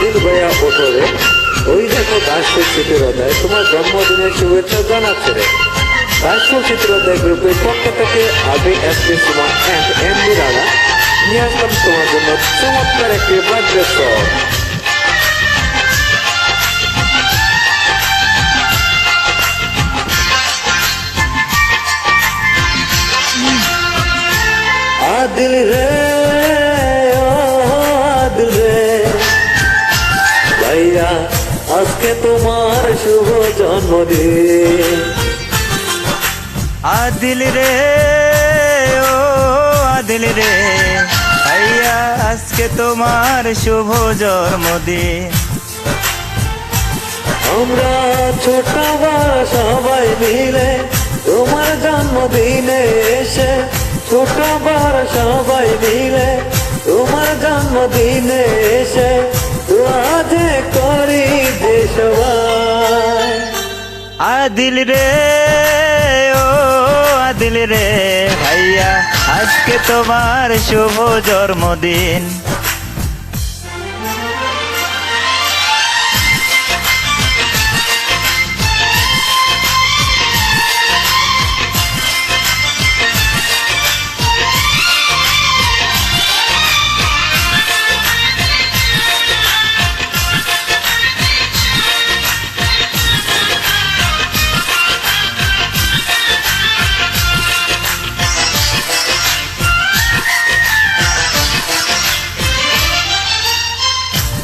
আদিল ভাইয়া ওঠরে ওই দেখো দাসপুর চিত্রোদয় তোমার জন্মদিনের শুভেচ্ছা জানাচ্ছে রে। দাসপুর চিত্রোদয় গ্রুপের পক্ষ থেকে আবি SP Suma and MD Rana নিয়ে আসলাম তোমার জন্য চমৎকার একটি বার্থডে সং। आदिल रे ओ आदिल रे भैया आज के तुम्हार शुभ जन्मदिन। आदिल रे ओ आदिल रे भैया आज के तुम्हार शुभ जन्मदिन। আমরা ছোট বড় সবাই মিলে তোমার জন্মদিনে এসে ছোট বড় সবাই মিলে তোমার জন্মদিনে এসে আজ করি যে সবাই। आदिल रे ओ आदिल रे भैया आज के तुम्हार शुभ जन्मदिन।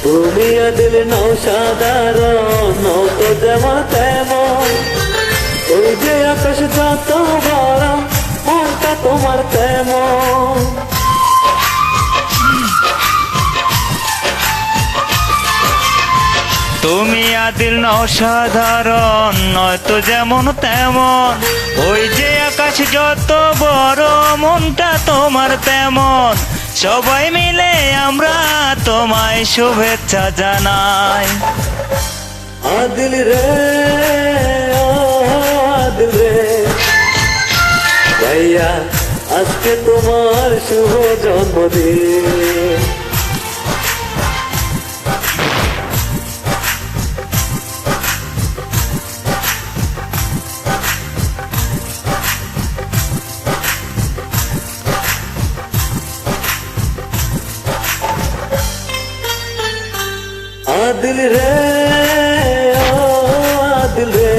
তুমি আদিল নও সাধারণ নও তো যেমন তেমন ওই যে আকাশ যত বড় মনটা তোমার তেমন। তুমি আদিল নও সাধারণ নয়তো যেমন তেমন ওই যে আকাশ যত বড় মনটা তোমার তেমন। সবাই মিলে আমরা তোমায় শুভেচ্ছা জানাই। आदिल रे ओ आदिल रे भैया आज के तुम्हार शुभ जन्मदिन। आदिल रे ओ आदिल रे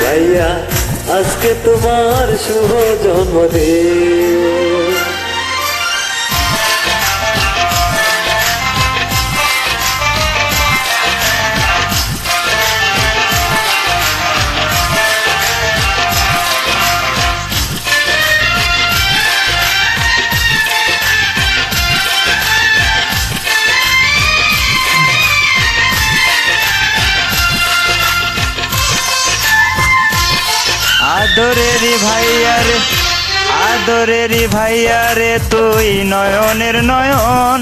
भैया आज के तुम्हार शुभ जन्मदिन। আদরেরি ভাইয়া রে আদরেরি ভাইয়া রে তুই নয়নের নয়ন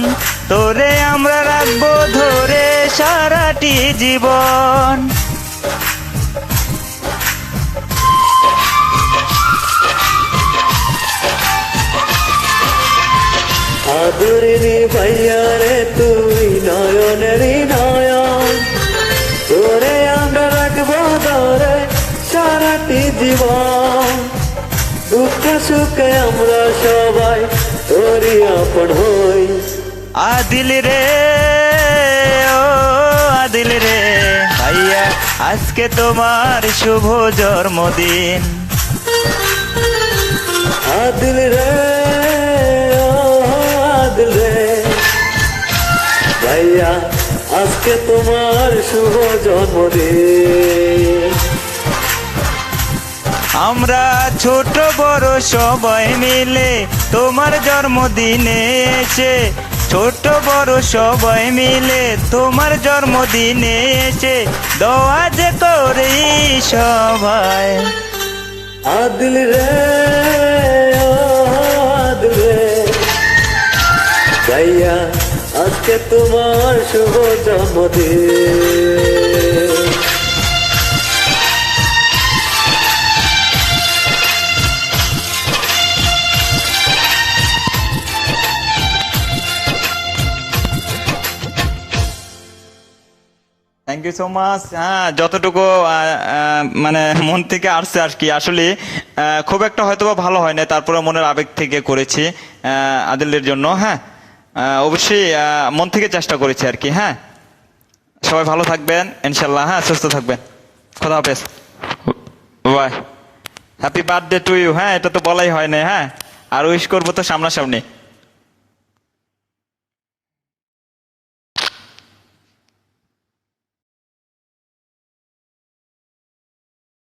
তোরে আমরা রাখবো ধরে সারাটি জীবন। আদরেরি ভাইয়া রে তুই নয়নেরই নয়ন তোরে আমরা রাখবো ধরে সারাটি জীবন। দুঃখ সুখে আমরা সবাই তোরই আপন হই। আদিল রে ও আদিল রে ভাইয়া আজকে তোমার শুভ জন্মদিন। আদিল রে ও আদিল রে ভাইয়া আজকে তোমার শুভ জন্মদিন। আমরা ছোট বড় সবাই মিলে তোমার জন্মদিনে এসে ছোট বড় সবাই মিলে তোমার জন্মদিনে এসে দোয়া যে করি সবাই। আদিল রে ও আদিল রে ভাইয়া আজকে তোমার শুভ জন্মদিন। Thank you so much. হ্যাঁ, যতটুকু মানে মন থেকে আসছে আর কি, আসলে খুব একটা হয়তো বা ভালো হয় না, তারপরে মনের আবেগ থেকে করেছি আদিলের জন্য। হ্যাঁ, অবশ্যই মন থেকে চেষ্টা করেছি আর কি। হ্যাঁ, সবাই ভালো থাকবেন ইনশাল্লাহ। হ্যাঁ, সুস্থ থাকবেন। খোদা হাফেজ। Bye. Happy birthday to you. হ্যাঁ, এটা তো বলাই হয় না। হ্যাঁ, আর উইশ করবো তো সামনাসামনি।